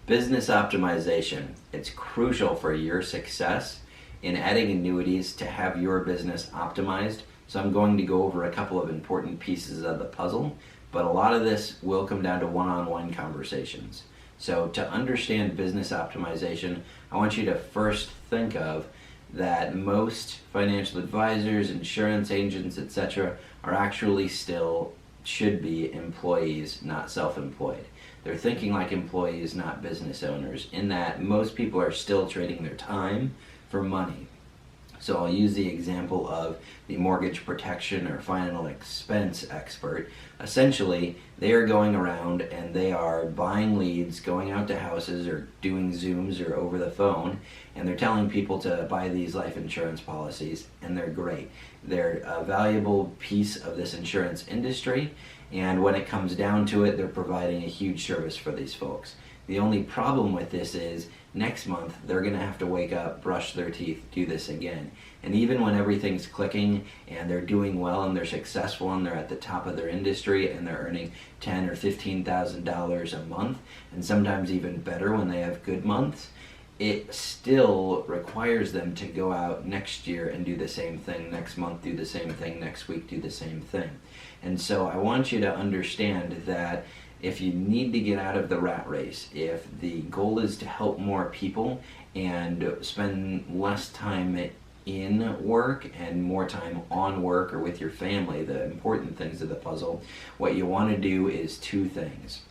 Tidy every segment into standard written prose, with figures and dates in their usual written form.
Business optimization. It's crucial for your success in adding annuities to have your business optimized. So I'm going to go over a couple of important pieces of the puzzle, but a lot of this will come down to one-on-one conversations. So to understand business optimization, I want you to first think of that most financial advisors, insurance agents, etc. are actually still should be employees, not self-employed. They're thinking like employees, not business owners, in that most people are still trading their time for money. So I'll use the example of the mortgage protection or final expense expert. Essentially, they are going around and they are buying leads, going out to houses or doing Zooms or over the phone, and they're telling people to buy these life insurance policies, and they're great. They're a valuable piece of this insurance industry, and when it comes down to it, they're providing a huge service for these folks. The only problem with this is next month they're going to have to wake up, brush their teeth, do this again. And even when everything's clicking and they're doing well and they're successful and they're at the top of their industry and they're earning $10,000 or $15,000 a month, and sometimes even better when they have good months, it still requires them to go out next year and do the same thing, next month do the same thing, next week do the same thing. And so I want you to understand that if you need to get out of the rat race, if the goal is to help more people and spend less time in work and more time on work or with your family, the important things of the puzzle, what you want to do is two things.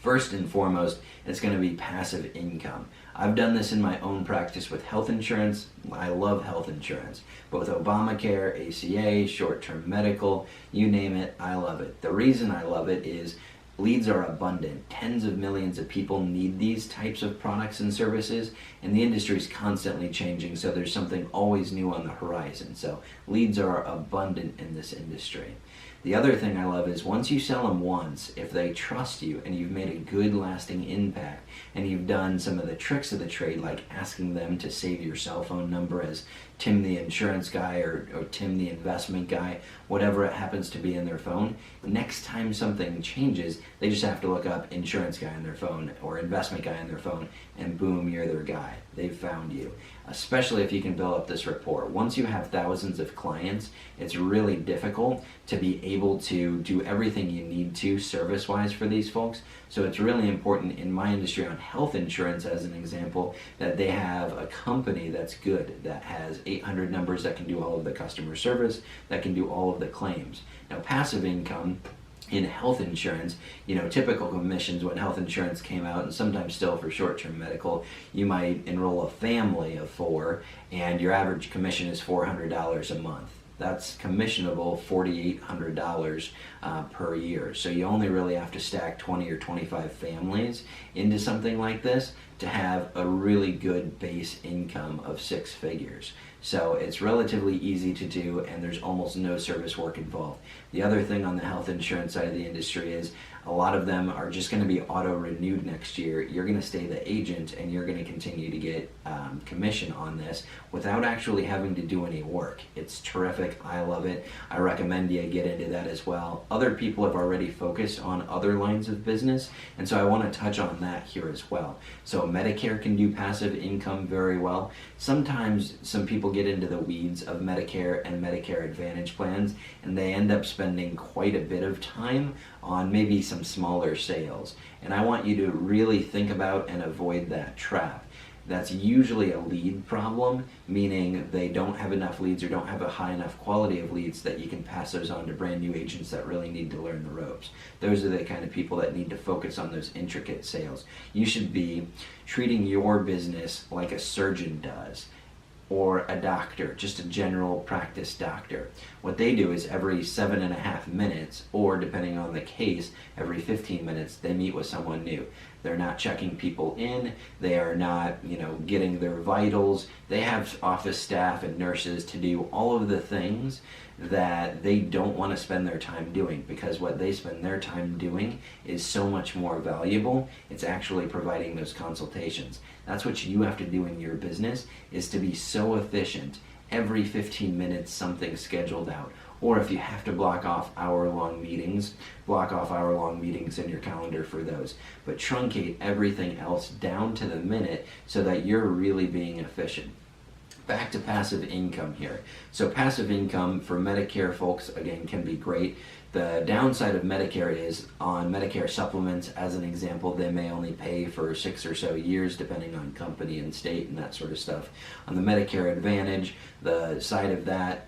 First and foremost, it's going to be passive income. I've done this in my own practice with health insurance. I love health insurance. Both Obamacare, ACA, short-term medical, you name it, I love it. The reason I love it is leads are abundant. Tens of millions of people need these types of products and services, and the industry is constantly changing, so there's something always new on the horizon. So leads are abundant in this industry. The other thing I love is once you sell them once, if they trust you and you've made a good lasting impact and you've done some of the tricks of the trade, like asking them to save your cell phone number as Tim the insurance guy or Tim the investment guy, whatever it happens to be in their phone, next time something changes, they just have to look up insurance guy on their phone or investment guy on their phone, and boom, you're their guy. They've found you. Especially if you can build up this rapport. Once you have thousands of clients, it's really difficult to be able to do everything you need to service-wise for these folks. So it's really important in my industry on health insurance, as an example, that they have a company that's good, that has 800 numbers that can do all of the customer service, that can do all of the claims. Now, passive income in health insurance, typical commissions when health insurance came out, and sometimes still for short-term medical, you might enroll a family of 4 and your average commission is $400 a month. That's commissionable $4,800 per year. So you only really have to stack 20 or 25 families into something like this to have a really good base income of 6 figures. So it's relatively easy to do, and there's almost no service work involved. The other thing on the health insurance side of the industry is a lot of them are just going to be auto-renewed next year. You're going to stay the agent, and you're going to continue to get commission on this without actually having to do any work. It's terrific. I love it. I recommend you get into that as well. Other people have already focused on other lines of business, and so I want to touch on that here as well. So Medicare can do passive income very well. Sometimes some people get into the weeds of Medicare and Medicare Advantage plans, and they end up spending quite a bit of time on maybe some smaller sales. And I want you to really think about and avoid that trap. That's usually a lead problem, meaning they don't have enough leads or don't have a high enough quality of leads that you can pass those on to brand new agents that really need to learn the ropes. Those are the kind of people that need to focus on those intricate sales. You should be treating your business like a surgeon does, or a doctor, just a general practice doctor. What they do is every 7.5 minutes, or depending on the case, every 15 minutes, they meet with someone new. They're not checking people in, they are not, getting their vitals. They have office staff and nurses to do all of the things that they don't want to spend their time doing, because what they spend their time doing is so much more valuable. It's actually providing those consultations. That's what you have to do in your business, is to be so efficient. Every 15 minutes something's scheduled out, or if you have to block off hour-long meetings, block off hour-long meetings in your calendar for those. But truncate everything else down to the minute so that you're really being efficient. Back to passive income here. So passive income for Medicare folks, again, can be great. The downside of Medicare is on Medicare supplements, as an example, they may only pay for 6 or so years depending on company and state and that sort of stuff. On the Medicare Advantage, the side of that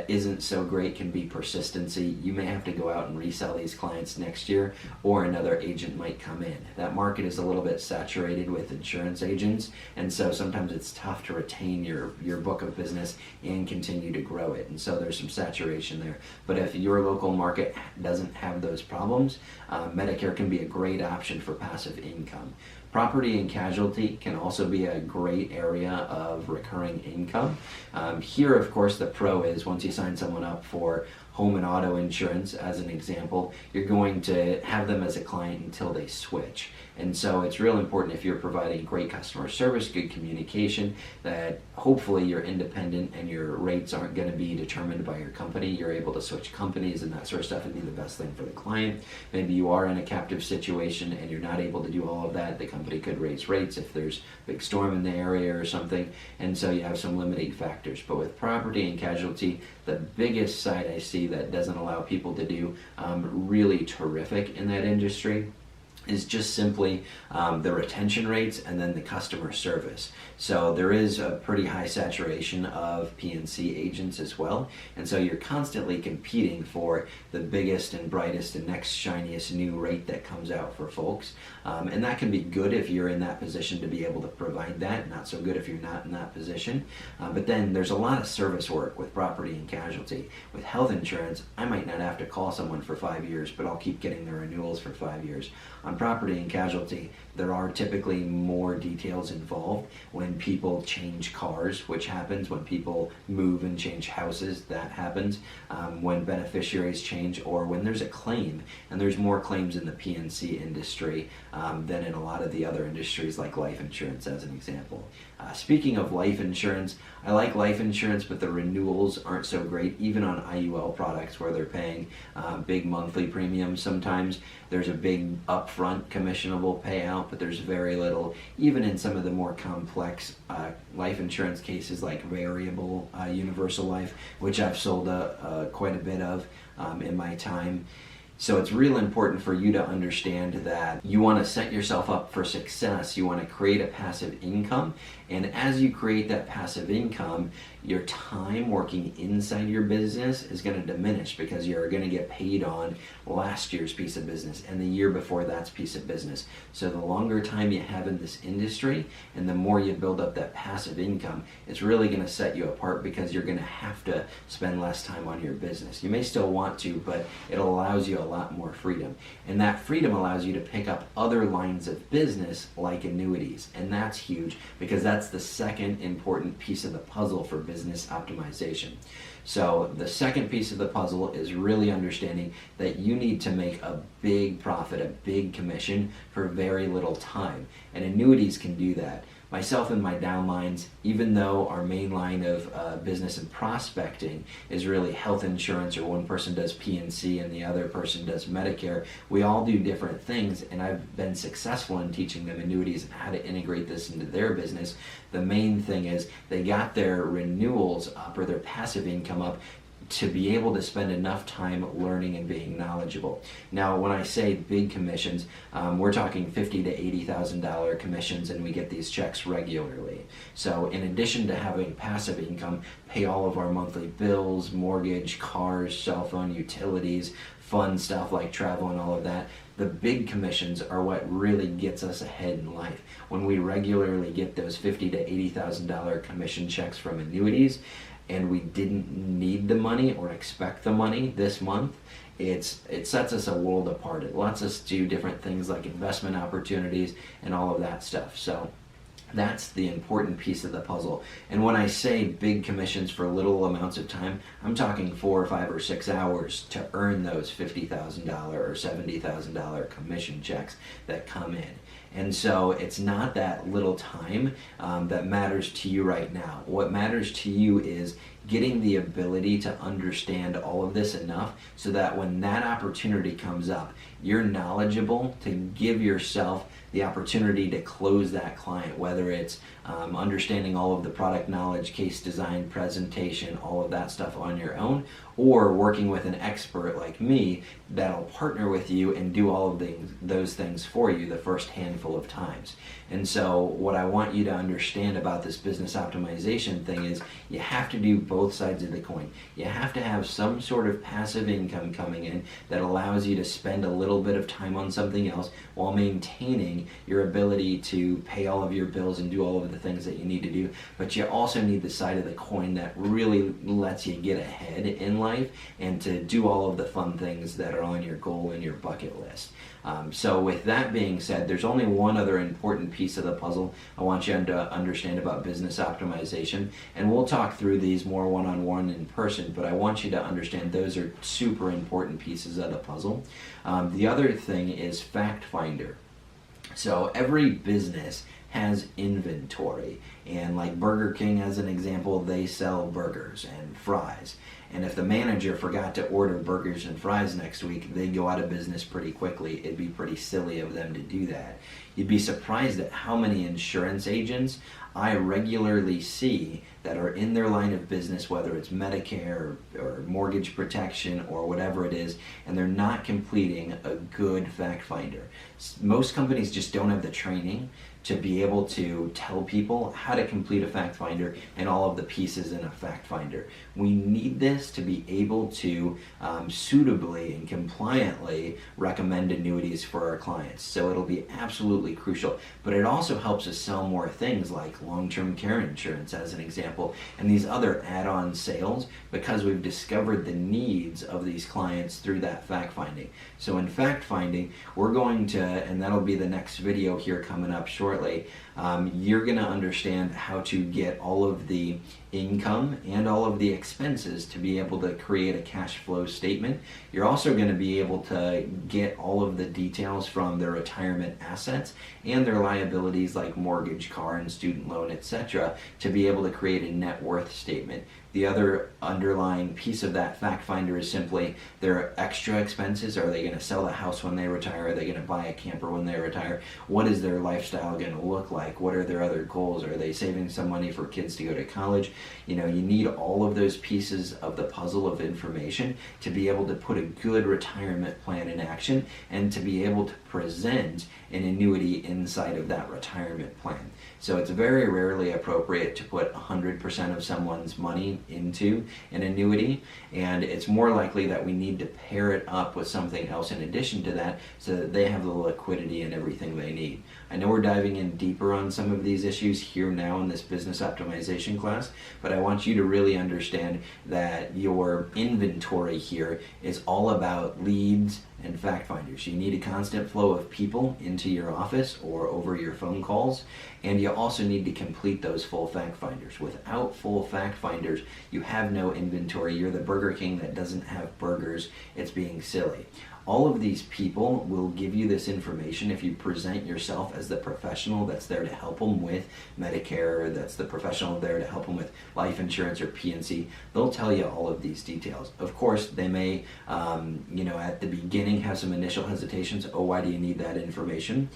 isn't so great can be persistency. You may have to go out and resell these clients next year, or another agent might come in. That market is a little bit saturated with insurance agents, and so sometimes it's tough to retain your book of business and continue to grow it. And so there's some saturation there. But if your local market doesn't have those problems, Medicare can be a great option for passive income. Property and casualty can also be a great area of recurring income. Here, of course, the pro is once you sign someone up for home and auto insurance, as an example, you're going to have them as a client until they switch. And so it's real important, if you're providing great customer service, good communication, that hopefully you're independent and your rates aren't going to be determined by your company. You're able to switch companies and that sort of stuff and be the best thing for the client. Maybe you are in a captive situation and you're not able to do all of that. The company could raise rates if there's a big storm in the area or something, and so you have some limiting factors. But with property and casualty, the biggest side I see that doesn't allow people to do really terrific in that industry is just simply the retention rates and then the customer service. So there is a pretty high saturation of P&C agents as well, and so you're constantly competing for the biggest and brightest and next shiniest new rate that comes out for folks, and that can be good if you're in that position to be able to provide that, not so good if you're not in that position. But then there's a lot of service work with property and casualty. With health insurance, I might not have to call someone for 5 years, but I'll keep getting the renewals for 5 years. On property and casualty, there are typically more details involved. When people change cars, which happens, when people move and change houses, that happens, when beneficiaries change, or when there's a claim, and there's more claims in the P&C industry than in a lot of the other industries like life insurance, as an example. Speaking of life insurance, I like life insurance, but the renewals aren't so great, even on IUL products where they're paying big monthly premiums sometimes. There's a big upfront commissionable payout, but there's very little, even in some of the more complex life insurance cases like variable universal life, which I've sold quite a bit of in my time. So it's real important for you to understand that you want to set yourself up for success. You want to create a passive income, and as you create that passive income, your time working inside your business is going to diminish because you're going to get paid on last year's piece of business and the year before that's piece of business. So the longer time you have in this industry and the more you build up that passive income, it's really going to set you apart because you're going to have to spend less time on your business. You may still want to, but it allows you a lot more freedom. And that freedom allows you to pick up other lines of business like annuities. And that's huge because that's the second important piece of the puzzle for business optimization. So the second piece of the puzzle is really understanding that you need to make a big profit, a big commission for very little time. And annuities can do that. Myself and my downlines, even though our main line of business and prospecting is really health insurance, or one person does P&C and the other person does Medicare, we all do different things, and I've been successful in teaching them annuities and how to integrate this into their business. The main thing is they got their renewals up or their passive income up to be able to spend enough time learning and being knowledgeable. Now, when I say big commissions, we're talking $50,000 to $80,000 commissions, and we get these checks regularly. So in addition to having passive income, pay all of our monthly bills, mortgage, cars, cell phone, utilities, fun stuff like travel and all of that, the big commissions are what really gets us ahead in life. When we regularly get those $50,000 to $80,000 commission checks from annuities, and we didn't need the money or expect the money this month, it sets us a world apart. It lets us do different things like investment opportunities and all of that stuff. So That's the important piece of the puzzle. And when I say big commissions for little amounts of time, I'm talking 4 or 5 or 6 hours to earn those $50,000 or $70,000 commission checks that come in. And so it's not that little time that matters to you right now. What matters to you is getting the ability to understand all of this enough so that when that opportunity comes up, you're knowledgeable to give yourself the opportunity to close that client, whether it's understanding all of the product knowledge, case design, presentation, all of that stuff on your own, or working with an expert like me that'll partner with you and do all of those things for you the first handful of times. And so what I want you to understand about this business optimization thing is you have to do both sides of the coin. You have to have some sort of passive income coming in that allows you to spend a little bit of time on something else while maintaining your ability to pay all of your bills and do all of the things that you need to do. But you also need the side of the coin that really lets you get ahead in life and to do all of the fun things that are on your goal and your bucket list. So with that being said, there's only one other important piece of the puzzle I want you to understand about business optimization, and we'll talk through these more one-on-one in person, but I want you to understand those are super important pieces of the puzzle. The other thing is Fact Finder. So every business has inventory, and like Burger King as an example, they sell burgers and fries. And if the manager forgot to order burgers and fries next week, they'd go out of business pretty quickly. It'd be pretty silly of them to do that. You'd be surprised at how many insurance agents I regularly see that are in their line of business, whether it's Medicare or mortgage protection or whatever it is, and they're not completing a good fact finder. Most companies just don't have the training to be able to tell people how to complete a fact finder and all of the pieces in a fact finder. We need this to be able to suitably and compliantly recommend annuities for our clients. So it'll be absolutely crucial, but it also helps us sell more things like long-term care insurance as an example, and these other add-on sales because we've discovered the needs of these clients through that fact finding. So in fact finding, we're going to, and that'll be the next video here coming up shortly, you're going to understand how to get all of the income and all of the expenses to be able to create a cash flow statement. You're also going to be able to get all of the details from their retirement assets and their liabilities like mortgage, car, and student loan, etc., to be able to create a net worth statement. The other underlying piece of that fact finder is simply their extra expenses. Are they going to sell a house when they retire? Are they going to buy a camper when they retire? What is their lifestyle going to look like? What are their other goals? Are they saving some money for kids to go to college? You know, you need all of those pieces of the puzzle of information to be able to put a good retirement plan in action and to be able to present an annuity inside of that retirement plan. So it's very rarely appropriate to put 100% of someone's money into an annuity, and it's more likely that we need to pair it up with something else in addition to that so that they have the liquidity and everything they need. I know we're diving in deeper on some of these issues here now in this business optimization class, but I want you to really understand that your inventory here is all about leads and fact finders. You need a constant flow of people into your office or over your phone calls, and you also need to complete those full fact finders. Without full fact finders, you have no inventory. You're the Burger King that doesn't have burgers. It's being silly. All of these people will give you this information if you present yourself as the professional that's there to help them with Medicare, that's the professional there to help them with life insurance or PNC. They'll tell you all of these details. Of course, they may, at the beginning have some initial hesitations. Oh, why do you need that information?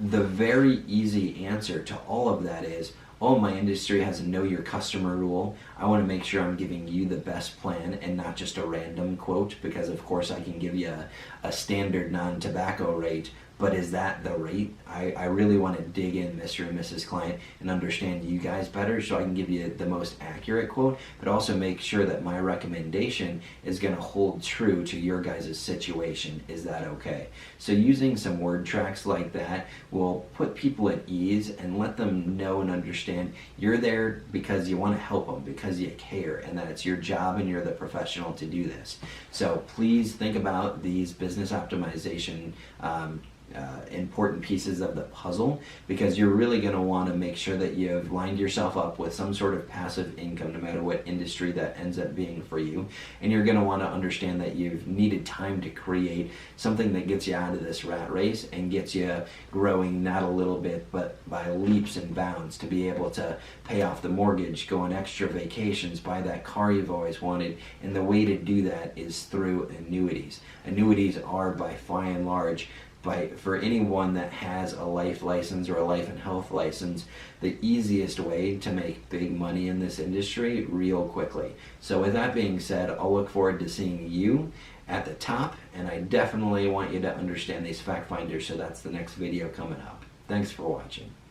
The very easy answer to all of that is, oh, my industry has a know your customer rule. I want to make sure I'm giving you the best plan and not just a random quote, because of course I can give you a standard non-tobacco rate, but is that the rate? I really want to dig in, Mr. and Mrs. Client, and understand you guys better so I can give you the most accurate quote, but also make sure that my recommendation is going to hold true to your guys' situation. Is that okay? So using some word tracks like that will put people at ease and let them know and understand you're there because you want to help them, because you care, and that it's your job and you're the professional to do this. So please think about these business optimization important pieces of the puzzle, because you're really going to want to make sure that you've lined yourself up with some sort of passive income, no matter what industry that ends up being for you. And you're going to want to understand that you've needed time to create something that gets you out of this rat race and gets you growing, not a little bit, but by leaps and bounds, to be able to pay off the mortgage, go on extra vacations, buy that car you've always wanted. And the way to do that is through annuities. Annuities are, by far and large, for anyone that has a life license or a life and health license, the easiest way to make big money in this industry real quickly. So with that being said, I'll look forward to seeing you at the top, and I definitely want you to understand these fact finders, so that's the next video coming up. Thanks for watching.